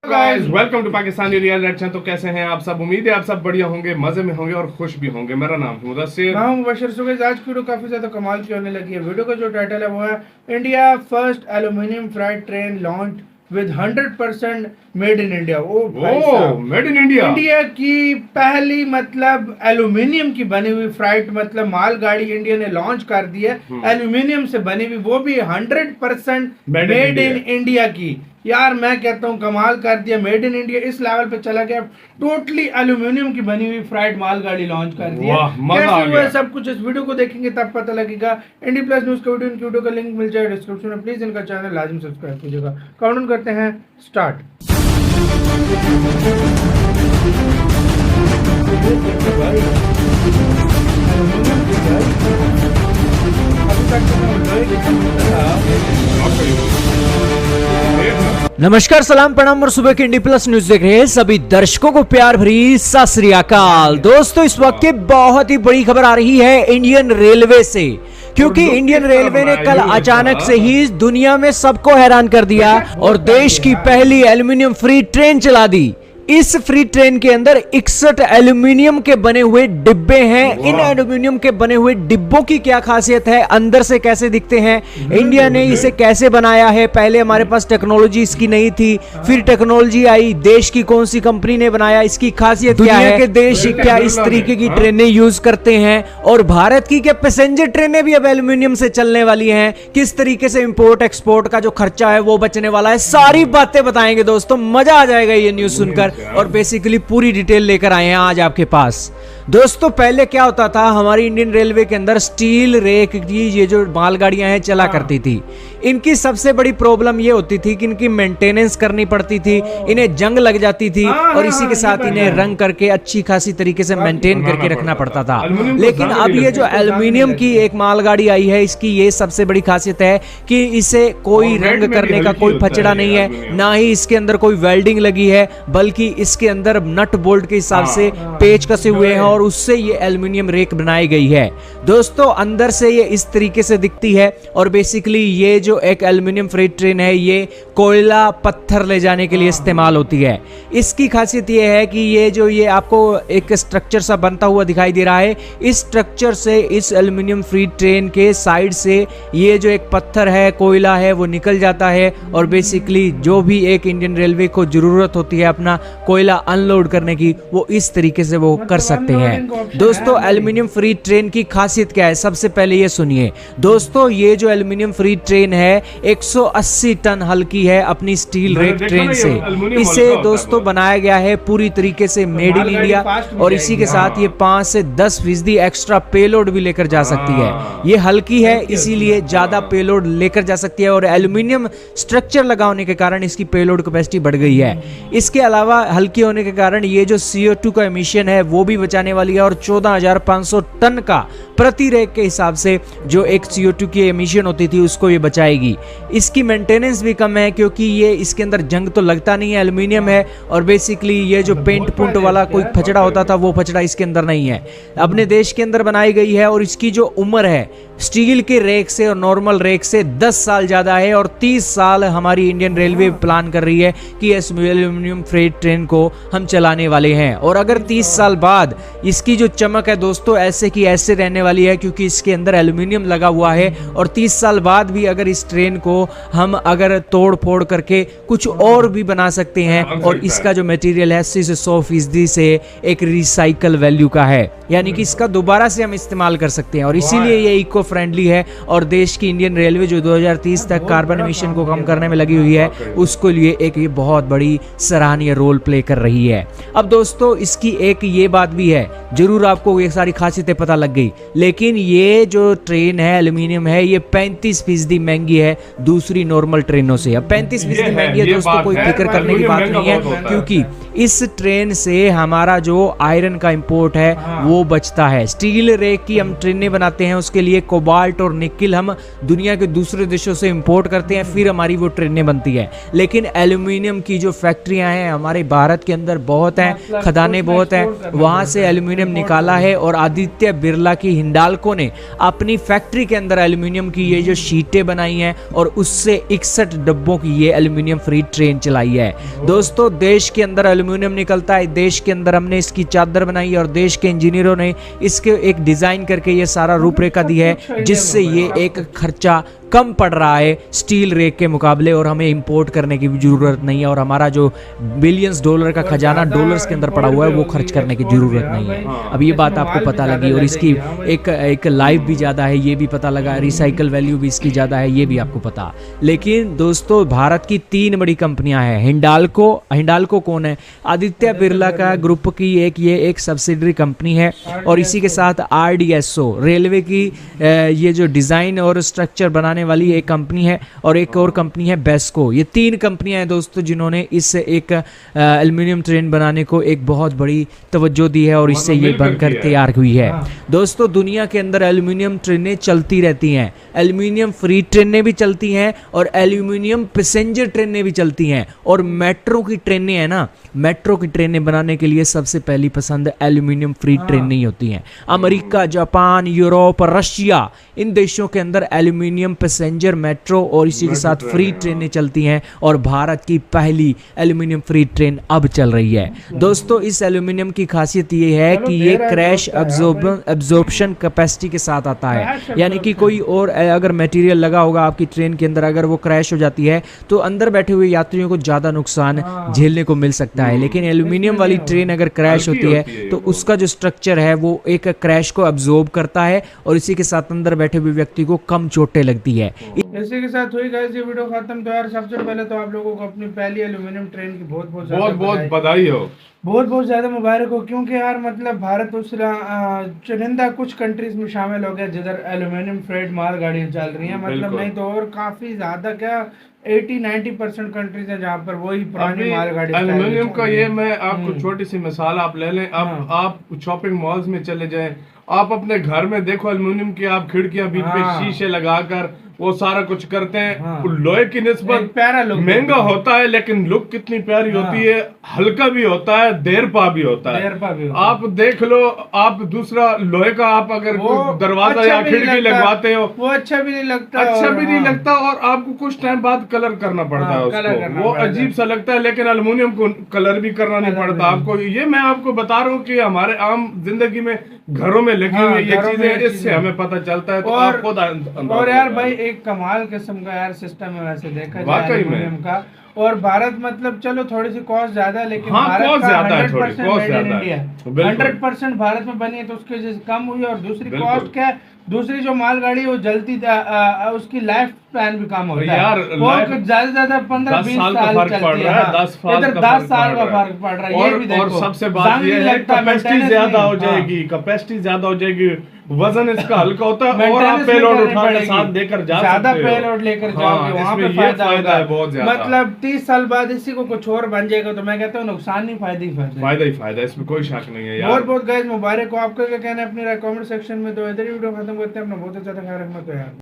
Guys welcome to Pakistani real reaction. तो कैसे हैं आप सब? उम्मीद है आप सब बढ़िया होंगे, मजे में होंगे और खुश भी होंगे। मेरा नाम है मुदस्सिर, मैं हूं मुबशर। सो गाइस, आज की वीडियो काफी ज्यादा कमाल की होने लगी है। वीडियो का जो टाइटल है वो है India first aluminium freight train launch with 100% made in India. ओ भाई साहब, मेड इन इंडिया। इंडिया की पहली मतलब एल्यूमिनियम की बनी हुई फ्राइट मतलब मालगाड़ी इंडिया ने लॉन्च कर दी है एल्यूमिनियम से बनी हुई, वो भी 100% मेड इन इंडिया की। यार मैं कहता हूँ कमाल कर दिया, मेड इन इंडिया इस लेवल पे चला गया। टोटली एल्यूमिनियम की बनी हुई फ्राइट मालगाड़ी लॉन्च कर दी है। कैसे हुआ सब कुछ इस वीडियो को देखेंगे तब पता लगेगा। इंडी प्लस न्यूज का वीडियो, इनकी वीडियो का लिंक मिल जाएगा डिस्क्रिप्शन में। प्लीज इनका चैनल लाजिम सब्सक्राइब कीजिएगा। काउंटडाउन करते हैं, स्टार्ट। नमस्कार, सलाम, प्रणाम और सुबह के इंडी प्लस न्यूज देख रहे हैं सभी दर्शकों को प्यार भरी सत श्री अकाल। दोस्तों, इस वक्त की बहुत ही बड़ी खबर आ रही है इंडियन रेलवे से, क्योंकि इंडियन रेलवे ने कल अचानक से ही दुनिया में सबको हैरान कर दिया और देश की पहली एल्यूमिनियम फ्री ट्रेन चला दी। इस फ्री ट्रेन के अंदर 61 एल्यूमिनियम के बने हुए डिब्बे हैं। इन एल्यूमिनियम के बने हुए डिब्बों की क्या खासियत है, अंदर से कैसे दिखते हैं, इंडिया ने इसे कैसे बनाया है, पहले हमारे पास टेक्नोलॉजी इसकी नहीं थी, फिर टेक्नोलॉजी आई, देश की कौन सी कंपनी ने बनाया, इसकी खासियत क्या है, के देश क्या इस तरीके की ट्रेनें यूज करते हैं, और भारत की क्या पैसेंजर ट्रेनें भी अब एल्यूमिनियम से चलने वाली हैं, किस तरीके से इंपोर्ट एक्सपोर्ट का जो खर्चा है वो बचने वाला है, सारी बातें बताएंगे दोस्तों। मजा आ जाएगा ये न्यूज सुनकर, और बेसिकली पूरी डिटेल लेकर आए हैं आज आपके पास। दोस्तों, पहले क्या होता था, हमारी इंडियन रेलवे के अंदर स्टील रेक की ये जो मालगाड़ियां हैं चला करती थी। इनकी सबसे बड़ी प्रॉब्लम ये होती थी कि इनकी मेंटेनेंस करनी पड़ती थी, इन्हें जंग लग जाती थी और इसी के साथ इन्हें रंग करके अच्छी खासी तरीके से मेंटेन करके रखना पड़ता था। लेकिन अब ये जो एल्यूमिनियम की एक मालगाड़ी आई है, इसकी ये सबसे बड़ी खासियत है कि इसे कोई रंग करने का कोई फचड़ा नहीं है, ना ही इसके अंदर कोई वेल्डिंग लगी है, बल्कि इसके अंदर नट बोल्ट के हिसाब से पेच कसे हुए हैं और उससे ये एल्यूमिनियम रेक बनाई गई है। दोस्तों, अंदर से ये इस तरीके से दिखती है और बेसिकली ये जो एक एल्यूमिनियम फ्रेट ट्रेन है ये कोयला पत्थर ले जाने के लिए इस्तेमाल होती है। इसकी खासियत ये है कि ये आपको एक स्ट्रक्चर सा बनता हुआ दिखाई दे रहा है। इस स्ट्रक्चर से, इस एल्यूमिनियम फ्री ट्रेन के साइड से ये जो एक पत्थर है, कोयला है, वो निकल जाता है और बेसिकली जो भी एक इंडियन रेलवे को जरूरत होती है अपना कोयला अनलोड करने की, वो इस तरीके से वो कर सकते हैं। दोस्तों, एल्यूमिनियम फ्री ट्रेन की खासियत क्या है, सबसे पहले ये सुनिए। दोस्तों, ये जो एल्यूमिनियम फ्री ट्रेन है 180 टन हल्की है अपनी स्टील रेक ट्रेन से। इसे दोस्तों बनाया गया है पूरी तरीके से मेड इन इंडिया, और इसी के साथ ये 5 से 10% एक्स्ट्रा पेलोड भी लेकर जा सकती है। ये हल्की है इसीलिए ज्यादा पेलोड लेकर जा सकती है और एल्यूमिनियम स्ट्रक्चर लगा होने के कारण इसकी पेलोड कैपेसिटी बढ़ गई है। इसके अलावा हल्की होने के कारण ये जो CO2 का एमिशन है वो भी बचाने वाली है और 14,500 टन का प्रति रेक के हिसाब से जो एक CO2 की एमिशन होती थी उसको ये बचाएगी। इसकी मेंटेनेंस भी कम है क्योंकि ये इसके अंदर जंग तो लगता नहीं है, एल्यूमिनियम है, और बेसिकली ये जो पेंट पुंट वाला कोई फचड़ा होता था वो फचड़ा इसके अंदर नहीं है। अपने देश के अंदर बनाई गई है और इसकी जो उम्र है स्टील के रेक से और नॉर्मल रेक से 10 साल ज्यादा है और 30 साल हमारी इंडियन रेलवे प्लान कर रही है कि इस एल्यूमिनियम फ्रेट ट्रेन को हम चलाने वाले हैं। और अगर 30 साल बाद इसकी जो चमक है दोस्तों ऐसे की ऐसे रहने वाली है क्योंकि इसके अंदर एल्यूमिनियम लगा हुआ है, और 30 साल बाद भी अगर इस ट्रेन को हम अगर तोड़ फोड़ करके कुछ और भी बना सकते हैं, और इसका जो मटेरियल है 80 से 100% से एक रिसाइकल वैल्यू का है, यानी कि इसका दोबारा से हम इस्तेमाल कर सकते हैं और इसीलिए ये इको फ्रेंडली है। और देश की इंडियन रेलवे जो 2030 तक कार्बन एमिशन को कम करने में लगी हुई है उसको लिए एक ये बहुत बड़ी सराहनीय रोल प्ले कर रही है। अब दोस्तों, इसकी एक ये बात भी है, जरूर आपको ये सारी खासियतें पता लग गई, लेकिन ये जो ट्रेन है एल्यूमिनियम है ये 35% महंगी है दूसरी नॉर्मल ट्रेनों से। अब 35% महंगी है दोस्तों, कोई फिक्र करने की बात नहीं है क्योंकि इस ट्रेन से हमारा जो आयरन का इंपोर्ट है वो बचता है। स्टील रेक की हम ट्रेनें बनाते हैं उसके लिए कोबाल्ट और निकिल हम दुनिया के दूसरे देशों से इंपोर्ट करते हैं, फिर हमारी वो ट्रेनें बनती है। लेकिन एल्यूमिनियम की जो फैक्ट्रियां हैं हमारे भारत के अंदर बहुत हैं, खदानें बहुत हैं, वहां से एल्यूमिनियम निकाला है और आदित्य बिरला की हिंडाल्को ने अपनी फैक्ट्री के अंदर एल्यूमिनियम की ये जो शीटें बनाई हैं और उससे 61 डब्बों की ये एल्यूमिनियम फ्री ट्रेन चलाई है। दोस्तों देश के अंदर एल्यूमिनियम निकलता है, देश के अंदर हमने इसकी चादर बनाई है और देश के इंजीनियरों ने इसके एक डिजाइन करके ये सारा रूपरेखा दी है, जिससे ये एक खर्चा कम पड़ रहा है स्टील रेक के मुकाबले और हमें इंपोर्ट करने की भी जरूरत नहीं है और हमारा जो बिलियंस डॉलर का खजाना डॉलर्स के अंदर पड़ा हुआ है वो खर्च करने की जरूरत नहीं है। अब ये बात आपको पता लगी और इसकी एक लाइफ भी ज़्यादा है, ये भी पता लगा, रिसाइकल वैल्यू भी इसकी ज़्यादा है, ये भी आपको पता। लेकिन दोस्तों भारत की 3 बड़ी कंपनियां हैं। हिंडाल्को कौन है? आदित्य बिरला का ग्रुप की एक सब्सिडरी कंपनी है और इसी के साथ RDSO रेलवे की ये जो डिज़ाइन और स्ट्रक्चर बनाने वाली एक कंपनी है और एक और कंपनी है बेस्को। ये 3 कंपनियां हैं दोस्तों जिन्होंने इस एक एल्यूमिनियम ट्रेन बनाने को एक बहुत बड़ी तवज्जो दी है और इससे ये बनकर तैयार हुई है। दोस्तों दुनिया के अंदर एल्यूमिनियम ट्रेनें चलती रहती हैं, एल्यूमिनियम फ्री ट्रेनें भी चलती हैं और एल्यूमिनियम पैसेंजर ट्रेनें भी चलती हैं और मेट्रो की ट्रेनें हैं ना, मेट्रो की ट्रेनें बनाने के लिए सबसे पहली पसंद एल्यूमिनियम फ्री ट्रेनें ही होती हैं। अमेरिका, जापान, यूरोप, रशिया, इन देशों के अंदर एल्यूमिनियम पैसेंजर मेट्रो और इसी के साथ फ्री ट्रेनें चलती हैं और भारत की पहली एल्यूमिनियम फ्री ट्रेन अब चल रही है। दोस्तों इस एल्यूमिनियम की खासियत ये है कि ये क्रैश एब्जॉर्प्शन कैपेसिटी के साथ आता है, यानी कि कोई और अगर मटेरियल लगा होगा आपकी ट्रेन के अंदर, अगर वो क्रैश हो जाती है तो अंदर बैठे हुए यात्रियों को ज़्यादा नुकसान झेलने को मिल सकता है। लेकिन एल्यूमिनियम वाली ट्रेन अगर क्रैश होती है तो उसका जो स्ट्रक्चर है वो एक क्रैश को एब्जॉर्ब करता है और इसी के साथ अंदर बैठे हुए व्यक्ति को कम चोटें लगती है। इसी के साथ हुई गाइस ये वीडियो खत्म। तो यार सबसे पहले तो आप लोगों को अपनी पहली एल्यूमिनियम ट्रेन की बहुत बधाई हो, बहुत ज्यादा मुबारक हो, क्योंकि यार मतलब भारत उस चुनिंदा कुछ कंट्रीज में शामिल हो गया जिधर एल्यूमिनियम फ्रेट मालगाड़ियां चल रही हैं। मतलब नहीं तो और काफी ज्यादा क्या 80-90% कंट्रीज हैं जहाँ पर वही पुरानी मालगाड़ी एल्यूमिनियम का। ये मैं आपको छोटी सी मिसाल आप ले लें, अब आप शॉपिंग मॉल्स में चले जाएं, आप अपने घर में देखो एल्यूमिनियम की आप खिड़कियां बीच पे शीशे लगाकर वो सारा कुछ करते हैं। लोहे की निस्बत प्यारा लुक महंगा होता है लेकिन लुक कितनी प्यारी होती है, हल्का भी होता है, देर पा भी होता है। आप देख लो, आप दूसरा लोहे का आप अगर दरवाजा या खिड़की लगवाते हो वो अच्छा भी नहीं लगता, और आपको कुछ टाइम बाद कलर करना पड़ता है उसको, वो अजीब सा लगता है। लेकिन एल्यूमिनियम को कलर भी करना नहीं पड़ता आपको। ये मैं आपको बता रहा हूँ कि हमारे आम जिंदगी में घरों में लगी हुई ये चीजें, इससे हमें पता चलता है। तो आप खुद और यार भाई एक कमाल किस्म का यार सिस्टम है वैसे देखा जाए एल्यूमिनियम का। और भारत मतलब चलो थोड़ी सी कॉस्ट ज्यादा है लेकिन भारत का 100% मेड इन इंडिया, 100% भारत में बनी है तो उसकी वजह से कम हुई है। और दूसरी कॉस्ट क्या है, दूसरी जो मालगाड़ी वो जल्दी उसकी लाइफ स्पैन भी कम होता है, वो ज्यादा 15-20 साल चलती है। इधर 10 साल का फर्क पड़ रहा है। ये भी देखो, और सबसे बात ये है कैपेसिटी ज्यादा हो जाएगी, कैपेसिटी ज्यादा हो जाएगी, वजन इसका हल्का होता है और आप पेलोड उठा के साथ देकर जा सकते हो, ज्यादा पेलोड लेकर जाओगे वहां पे फायदा है बहुत ज्यादा। मतलब 30 साल बाद इसी को कुछ और बन जाएगा तो मैं कहता हूँ नुकसान नहीं फायदा ही फायदा, इसमें कोई शक नहीं है यार। बहुत गाइस मुबारक हो। आपका क्या कहना है अपनी राय कमेंट सेक्शन में। तो इधर वीडियो खत्म करते हैं। अपना बहुत अच्छा ख्याल रखना तो यार।